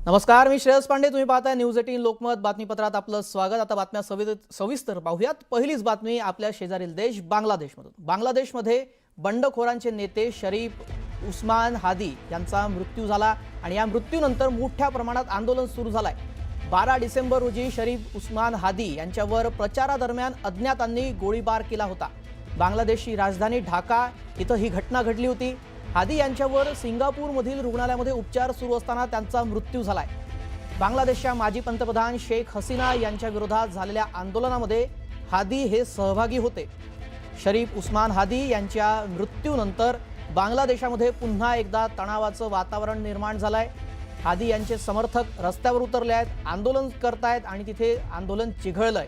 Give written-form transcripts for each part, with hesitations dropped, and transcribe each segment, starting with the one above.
नमस्कार, मी श्रेयस पांडे. तुम्ही पाहताय न्यूज 18 लोकमत बातमीपत्रात आपलं स्वागत. आता बातम्या सविस्तर पाहूयात. पहिलीच बातमी आपल्या शेजारील देश बांगलादेशमधून. बांगलादेशमध्ये बंडखोरांचे नेते शरीफ उस्मान हादी यांचा मृत्यू झाला आणि या मृत्यूनंतर मोठ्या प्रमाणात आंदोलन सुरू झालंय. 12 डिसेंबर रोजी शरीफ उस्मान हादी यांच्यावर प्रचारादरम्यान अज्ञातांनी गोळीबार केला होता. बांगलादेशची राजधानी ढाका इथं ही घटना घडली होती. हादी यांच्यावर सिंगापूरमधील रुग्णालयामध्ये उपचार सुरू असताना त्यांचा मृत्यू झालाय. बांगलादेशच्या माजी पंतप्रधान शेख हसीना यांच्या विरोधात झालेल्या आंदोलनामध्ये हादी हे सहभागी होते. शरीफ उस्मान हादी यांच्या मृत्यूनंतर बांगलादेशामध्ये पुन्हा एकदा तणावाचं वातावरण निर्माण झालंय. हादी यांचे समर्थक रस्त्यावर उतरले आहेत, आंदोलन करतायत आणि तिथे आंदोलन चिघळलंय.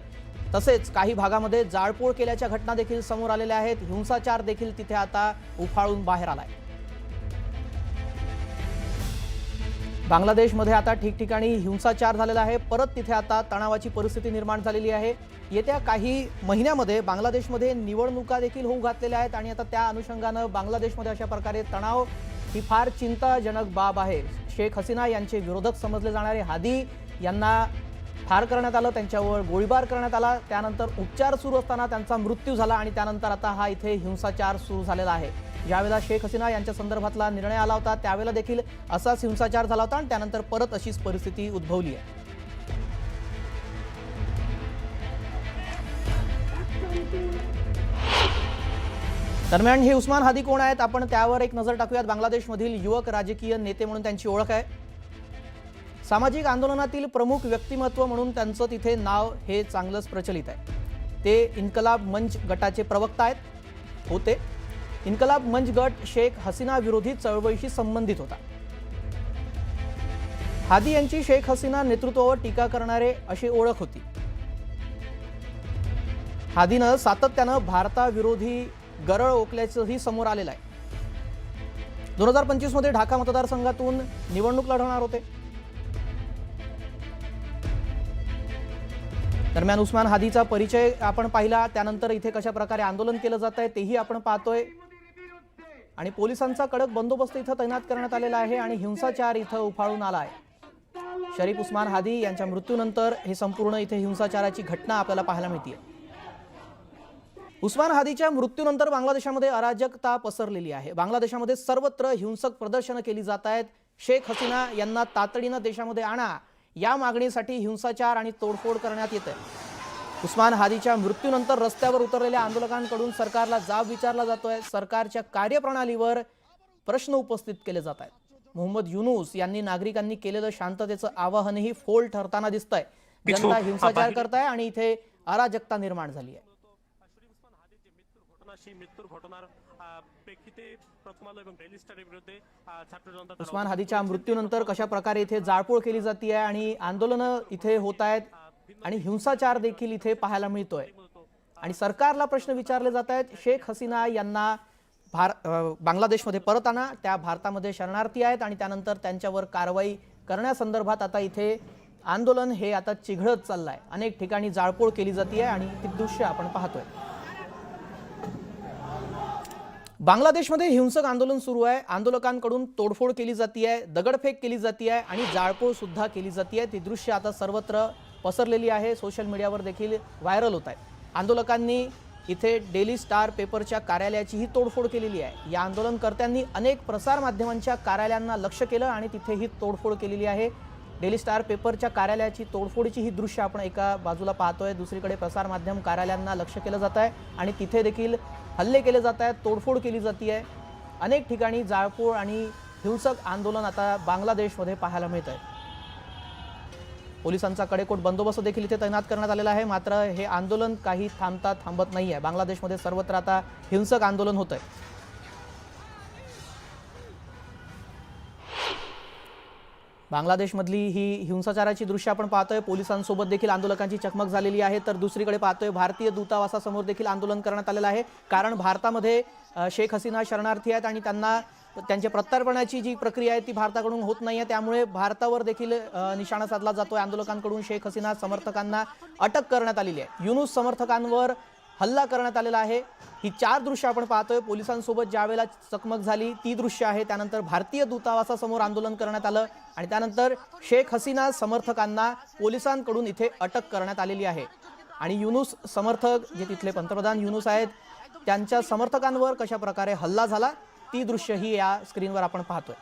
तसेच काही भागामध्ये जाळपोळ केल्याच्या घटना देखील समोर आलेल्या आहेत. हिंसाचार देखील तिथे आता उफाळून बाहेर आलाय. बांगलादेशमध्ये आता ठिकठिकाणी हिंसाचार झालेला आहे. परत तिथे आता तणावाची परिस्थिती निर्माण झालेली आहे. येत्या काही महिन्यामध्ये बांगलादेशमध्ये निवडणुका देखील होऊ घातलेल्या आहेत आणि आता त्या अनुषंगानं बांगलादेशमध्ये अशा प्रकारे तणाव ही फार चिंताजनक बाब आहे. शेख हसीना यांचे विरोधक समजले जाणारे हादी यांना ठार करण्यात आलं, त्यांच्यावर गोळीबार करण्यात आला. त्यानंतर उपचार सुरू असताना त्यांचा मृत्यू झाला आणि त्यानंतर आता हा इथे हिंसाचार सुरू झालेला आहे. ज्यावेळेला शेख हसीना यांच्या संदर्भातला निर्णय आला होता त्यावेळेला देखील असाच हिंसाचार झाला होता आणि त्यानंतर परत अशीच परिस्थिती उद्भवली आहे. दरम्यान हे उस्मान हादी कोण आहेत आपण त्यावर एक नजर टाकूयात. बांगलादेशमधील युवक राजकीय नेते म्हणून त्यांची ओळख आहे. सामाजिक आंदोलनातील प्रमुख व्यक्तिमत्व म्हणून त्यांचं तिथे नाव हे चांगलंच प्रचलित आहे. ते इन्कलाब मंच गटाचे प्रवक्ता होते. इन्कलाब मंच गट शेख हसीना विरोधी चळवळीशी संबंधित होता. हादी यांची शेख हसीना नेतृत्वावर टीका करणारे अशी ओळख होती. हादीनं सातत्यानं भारताविरोधी गरळ ओकल्याचंही समोर आलेलं आहे. 2025 मध्ये ढाका मतदारसंघातून निवडणूक लढवणार होते. दरम्यान उस्मान हादीचा परिचय आपण पाहिला, त्यानंतर इथे कशा प्रकारे आंदोलन केलं जात आहे तेही आपण पाहतोय आणि पोलिसांचा कडक बंदोबस्त इथं तैनात करण्यात आलेला आहे आणि हिंसाचार इथं उफाळून आला आहे. शरीफ उस्मान हादी यांच्या मृत्यूनंतर हे संपूर्ण इथे हिंसाचाराची घटना आपल्याला पाहायला मिळते. उस्मान हादीच्या मृत्यूनंतर बांगलादेशामध्ये अराजकता पसरलेली आहे. बांगलादेशामध्ये सर्वत्र हिंसक प्रदर्शनं केली जात आहेत. शेख हसीना यांना तातडीनं देशामध्ये आणा या मागणीसाठी हिंसाचार आणि तोडफोड करण्यात येते. उस्मान हादीच्या मृत्यूनंतर रस्त्यावर उतरलेल्या आंदोलकांकडून सरकारला जाब विचारला जातोय. सरकारच्या कार्यप्रणालीवर प्रश्न उपस्थित केले जात आहेत. मोहम्मद युनूस यांनी नागरिकांनी केलेलं शांततेचं आवाहनही फोल ठरताना दिसतंय. जनता हिंसाचार करताय आणि इथे अराजकता निर्माण झाली आहे. उस्मान हादीच्या मृत्यूनंतर कशा प्रकारे इथे जाळपोळ केली जाते आणि आंदोलनं इथे होत आहेत आणि हिंसाचार देखील इथे पाहायला मिळतोय आणि सरकारला प्रश्न विचारले जात आहेत. शेख हसीना यांना बांगलादेशमध्ये परत आणा, त्या भारतामध्ये शरणार्थी आहेत आणि त्यानंतर त्यांच्यावर कारवाई करण्यासंदर्भात आता इथे आंदोलन हे आता चिघळत चाललंय. अनेक ठिकाणी जाळपोळ केली जाते आणि ती दृश्य आपण पाहतोय. बांगलादेशमध्ये हिंसक आंदोलन सुरू आहे. आंदोलकांकडून तोडफोड केली जाते, दगडफेक केली जाते आणि जाळपोळ सुद्धा केली जाते. ती दृश्य आता सर्वत्र पसरलेली आहे, सोशल मीडियावर देखील व्हायरल होत आहे. आंदोलकांनी इथे डेली स्टार पेपरच्या कार्यालयाचीही तोडफोड केलेली आहे. या आंदोलनकर्त्यांनी अनेक प्रसारमाध्यमांच्या कार्यालयांना लक्ष्य केलं आणि तिथेही तोडफोड केलेली आहे. डेली स्टार पेपरच्या कार्यालयाची तोडफोडीची ही दृश्य आपण एका बाजूला पाहतोय. दुसरीकडे प्रसारमाध्यम कार्यालयांना लक्ष्य केलं जात आहे आणि तिथे देखील हल्ले केले जात आहेत, तोडफोड केली जाते आहे. अनेक ठिकाणी जाळपोळ आणि हिंसक आंदोलन आता बांगलादेशमध्ये पाहायला मिळत आहे. पोलिसांचा कडेकोट बंदोबस्त देखील इथे तैनात करण्यात आलेला आहे. मात्र हे आंदोलन काही थांबत नाही आहे. बांगलादेशमध्ये सर्वत्र आता हिंसक आंदोलन होत आहे. बांगलादेशमधली ही हिंसाचाराची दृश्य आपण पाहतोय. पोलिसांसोबत देखील आंदोलकांची चकमक झालेली आहे. तर दुसरीकडे पाहतोय भारतीय दूतावासासमोर देखील आंदोलन करण्यात आलेलं आहे. कारण भारतामध्ये शेख हसीना शरणार्थी आहेत आणि त्यांना त्यांच्या प्रत्यार्पणाची जी प्रक्रिया आहे ती भारताकडून होत नाहीये. त्यामुळे भारतावर देखील निशाणा साधला जातोय. आंदोलकांकडून शेख हसीना समर्थकांना अटक करण्यात आलेली आहे. युनूस समर्थकांवर हल्ला करण्यात आलेला आहे। ही 4 दृश्य आपण पाहतोय। पोलिसांसोबत ज्यावेळेला चकमक झाली ती दृश्य आहे। त्यानंतर भारतीय दूतावासासमोर आंदोलन करण्यात आलं आणि त्यानंतर शेख हसीना समर्थकांना पोलिसांकडून इथे अटक करण्यात आलेली आहे। आणि युनूस समर्थक जे तिथले पंतप्रधान युनूस आहेत त्यांच्या समर्थकांवर कशा प्रकारे हल्ला झाला ती दृश्य ही या स्क्रीनवर आपण पाहतोय।